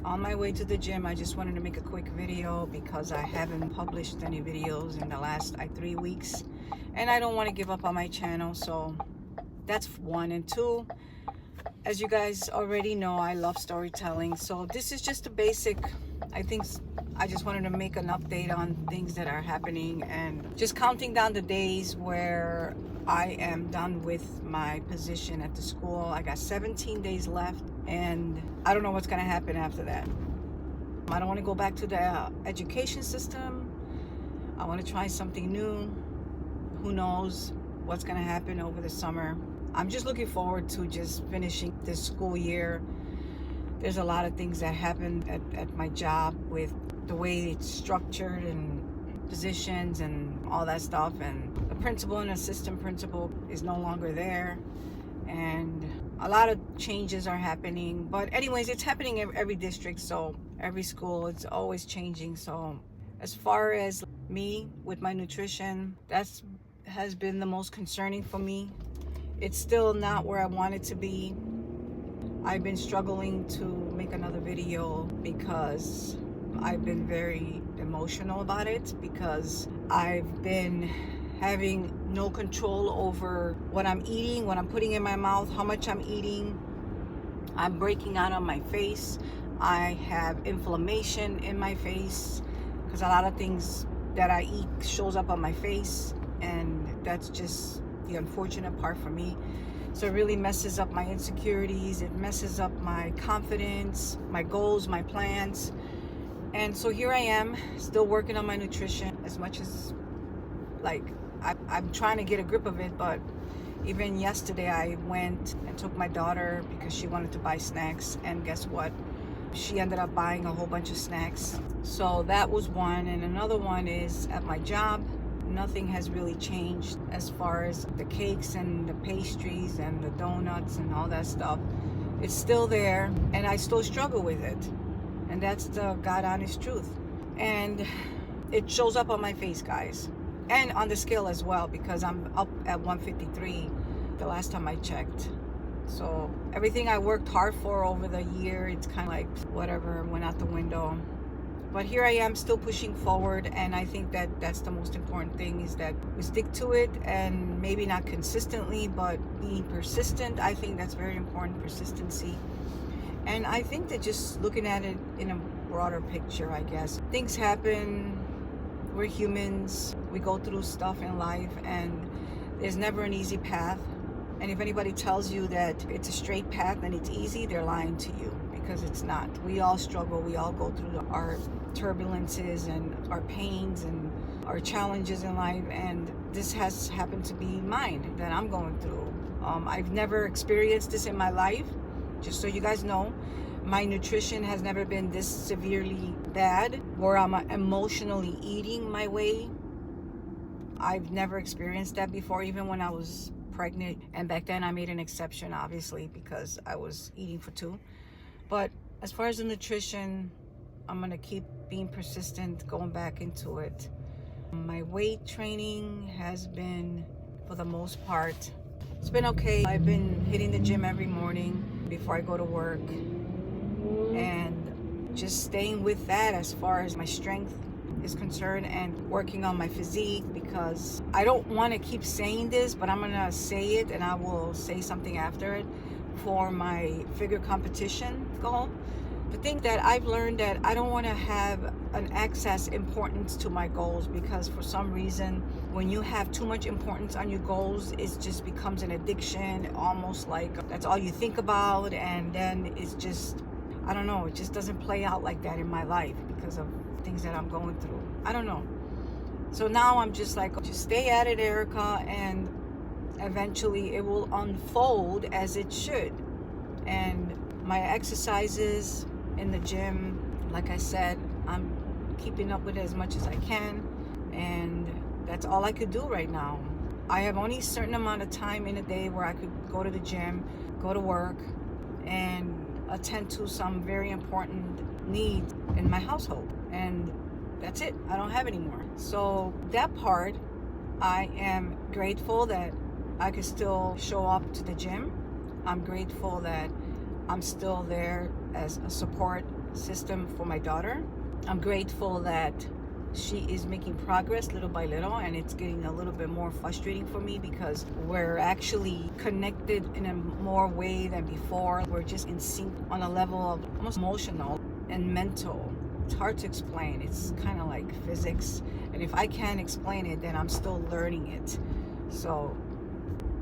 On my way to the gym, I just wanted to make a quick video because I haven't published any videos in the last 3 weeks, and I don't want to give up on my channel. So that's one. And two, as you guys already know, I love storytelling. So this is just a basic, I think I just wanted to make an update on things that are happening and just counting down the days where I am done with my position at the school. I got 17 days left, and I don't know what's going to happen after that. I don't want to go back to the education system. I want to try something new. Who knows what's going to happen over the summer. I'm just looking forward to just finishing this school year. There's a lot of things that happened at my job with the way it's structured and positions and all that stuff, and the principal and assistant principal is no longer there, and a lot of changes are happening. But anyways, it's happening in every district, so every school, it's always changing. So as far as me with my nutrition, that's has been the most concerning for me. It's still not where I want it to be. I've been struggling to make another video because I've been very emotional about it, because I've been having no control over what I'm eating, what I'm putting in my mouth, how much I'm eating. I'm breaking out on my face. I have inflammation in my face because a lot of things that I eat shows up on my face, and that's just the unfortunate part for me. So it really messes up my insecurities. It messes up my confidence, my goals, my plans. And so here I am, still working on my nutrition as much as, like, I'm trying to get a grip of it. But even yesterday I went and took my daughter because she wanted to buy snacks, and guess what? She ended up buying a whole bunch of snacks. So that was one. And another one is at my job. Nothing has really changed as far as the cakes and the pastries and the donuts and all that stuff. It's still there, and I still struggle with it. And that's the God honest truth. And it shows up on my face, guys. And on the scale as well, because I'm up at 153 the last time I checked. So everything I worked hard for over the year, it's kind of like whatever went out the window. But here I am, still pushing forward, and I think that that's the most important thing, is that we stick to it, and maybe not consistently, but being persistent. I think that's very important, persistency. And I think that just looking at it in a broader picture, I guess. Things happen, we're humans, we go through stuff in life, and there's never an easy path. And if anybody tells you that it's a straight path and it's easy, they're lying to you, because it's not. We all struggle, we all go through our turbulences and our pains and our challenges in life, and this has happened to be mine that I'm going through. I've never experienced this in my life. Just so you guys know, my nutrition has never been this severely bad, where I'm emotionally eating my way. I've never experienced that before, even when I was pregnant, and back then I made an exception, obviously, because I was eating for two. But as far as the nutrition, I'm gonna keep being persistent, going back into it. My weight training has been, for the most part, it's been okay. I've been hitting the gym every morning before I go to work, and just staying with that as far as my strength is concerned, and working on my physique, because I don't want to keep saying this, but I'm gonna say it, and I will say something after it, for my figure competition goal. The thing that I've learned, that I don't want to have an excess importance to my goals, because for some reason, when you have too much importance on your goals, it just becomes an addiction, almost like that's all you think about. And then it's just, I don't know, it just doesn't play out like that in my life because of things that I'm going through. I don't know. So now I'm just like, just stay at it, Erica, and eventually it will unfold as it should. And my exercises in the gym, like I said, I'm keeping up with it as much as I can, and that's all I could do right now. I have only a certain amount of time in a day where I could go to the gym, go to work, and attend to some very important needs in my household, and that's it. I don't have any more. So that part, I am grateful that I could still show up to the gym. I'm grateful that I'm still there as a support system for my daughter. I'm grateful that she is making progress little by little, and it's getting a little bit more frustrating for me because we're actually connected in a more way than before. We're just in sync on a level of almost emotional and mental. It's hard to explain. It's kind of like physics, and if I can't explain it, then I'm still learning it. So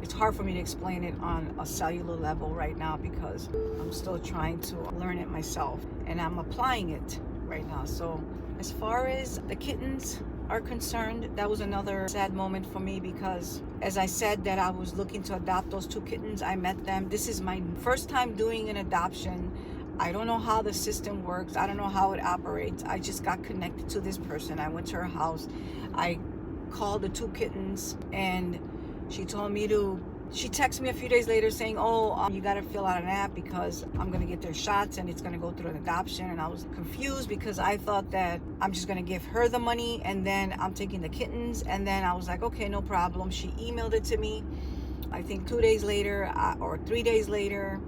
it's hard for me to explain it on a cellular level right now because I'm still trying to learn it myself, and I'm applying it right now. So as far as the kittens are concerned, that was another sad moment for me because, as I said, that I was looking to adopt those 2 kittens. I met them. This is my first time doing an adoption. I don't know how the system works. I don't know how it operates. I just got connected to this person. I went to her house. I called the 2 kittens, and she told me to, she texted me a few days later saying, oh, you got to fill out an app because I'm going to get their shots and it's going to go through an adoption. And I was confused because I thought that I'm just going to give her the money and then I'm taking the kittens. And then I was like, okay, no problem. She emailed it to me. I think 2 days later or 3 days later,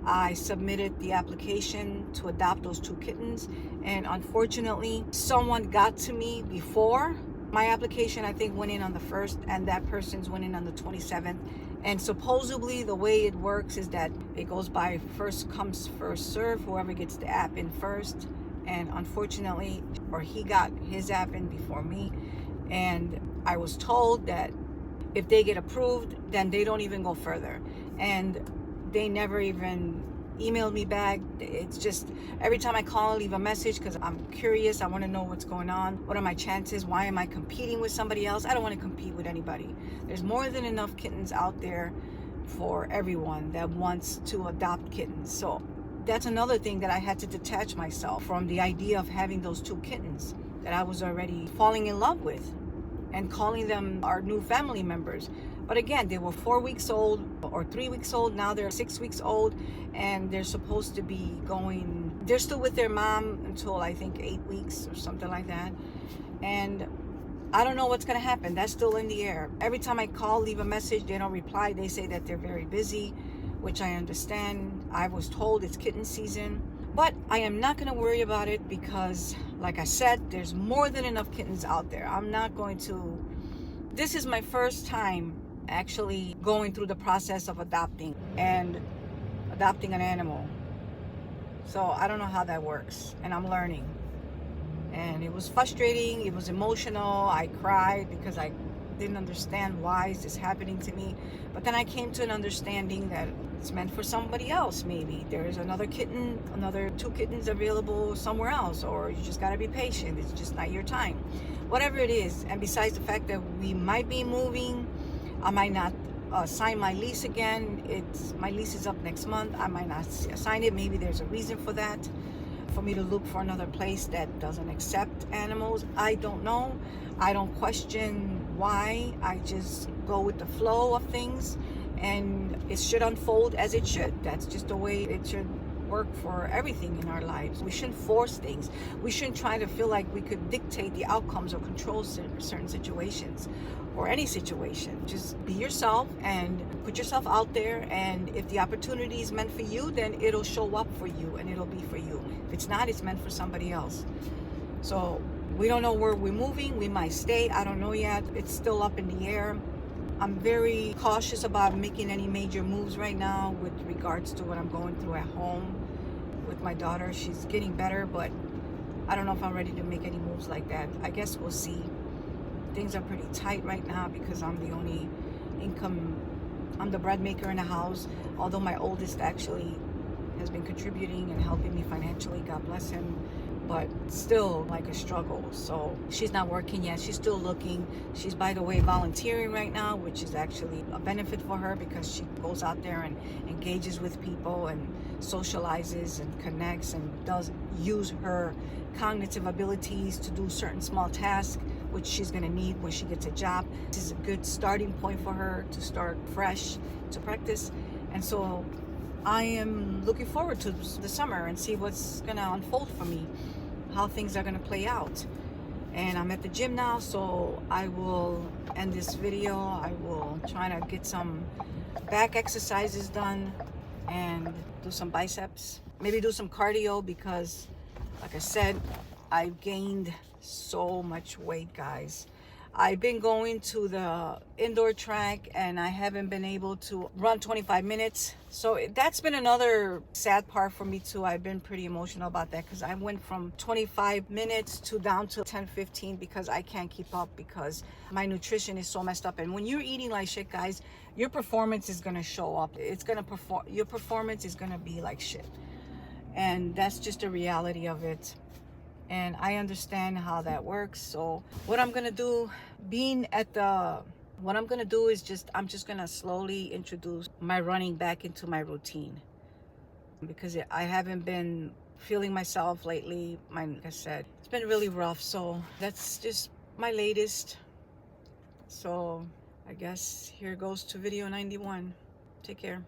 I submitted the application to adopt those 2 kittens. And unfortunately, someone got to me before my application. I think went in on the 1st, and that person's went in on the 27th. And supposedly the way it works is that it goes by first comes, first serve, whoever gets the app in first. And unfortunately, or he got his app in before me. And I was told that if they get approved, then they don't even go further. And they never even emailed me back. It's just every time I call, leave a message because I'm curious. I want to know what's going on. What are my chances? Why am I competing with somebody else? I don't want to compete with anybody. There's more than enough kittens out there for everyone that wants to adopt kittens. So that's another thing that I had to detach myself from, the idea of having those 2 kittens that I was already falling in love with and calling them our new family members. But again, they were 4 weeks old or 3 weeks old. Now they're 6 weeks old, and they're supposed to be going, they're still with their mom until I think 8 weeks or something like that. And I don't know what's going to happen. That's still in the air. Every time I call, leave a message, they don't reply. They say that they're very busy, which I understand. I was told it's kitten season, but I am not going to worry about it because, like I said, there's more than enough kittens out there. I'm not going to, this is my first time actually going through the process of adopting an animal. So I don't know how that works, and I'm learning. And it was frustrating, it was emotional. I cried because I didn't understand why is this happening to me. But then I came to an understanding that it's meant for somebody else. Maybe there's another 2 kittens available somewhere else, or you just got to be patient. It's just not your time, whatever it is. And besides the fact that we might be moving, I might not sign my lease again. My lease is up next month. I might not sign it. Maybe there's a reason for that, for me to look for another place that doesn't accept animals. I don't know. I don't question why. I just go with the flow of things, and it should unfold as it should. That's just the way it should work for everything in our lives. We shouldn't force things. We shouldn't try to feel like we could dictate the outcomes or control certain situations or any situation. Just be yourself and put yourself out there, and if the opportunity is meant for you, then it'll show up for you and it'll be for you. If it's not, it's meant for somebody else. So we don't know where we're moving. We might stay. I don't know yet. It's still up in the air. I'm very cautious about making any major moves right now with regards to what I'm going through at home with my daughter. She's getting better, but I don't know if I'm ready to make any moves like that. I guess we'll see. Things are pretty tight right now because I'm the only income, I'm the bread maker in the house, although my oldest actually has been contributing and helping me financially, God bless him, but still like a struggle. So she's not working yet. She's still looking. She's, by the way, volunteering right now, which is actually a benefit for her because she goes out there and engages with people and socializes and connects and does use her cognitive abilities to do certain small tasks, which she's going to need when she gets a job. This is a good starting point for her to start fresh, to practice. And so I am looking forward to the summer and see what's going to unfold for me, how things are going to play out. And I'm at the gym now, so I will end this video. I will try to get some back exercises done and do some biceps. maybe do some cardio, because like I said, I've gained so much weight, guys. I've been going to the indoor track and I haven't been able to run 25 minutes. So that's been another sad part for me too. I've been pretty emotional about that, because I went from 25 minutes to down to 10, 15, because I can't keep up, because my nutrition is so messed up. And when you're eating like shit, guys, your performance is gonna show up. It's gonna perform. Your performance is gonna be like shit. And that's just the reality of it. And I understand how that works. So what I'm gonna do, what I'm gonna do is I'm just gonna slowly introduce my running back into my routine, because I haven't been feeling myself lately. Like I said, it's been really rough. So that's just my latest. So I guess here goes to video 91. Take care.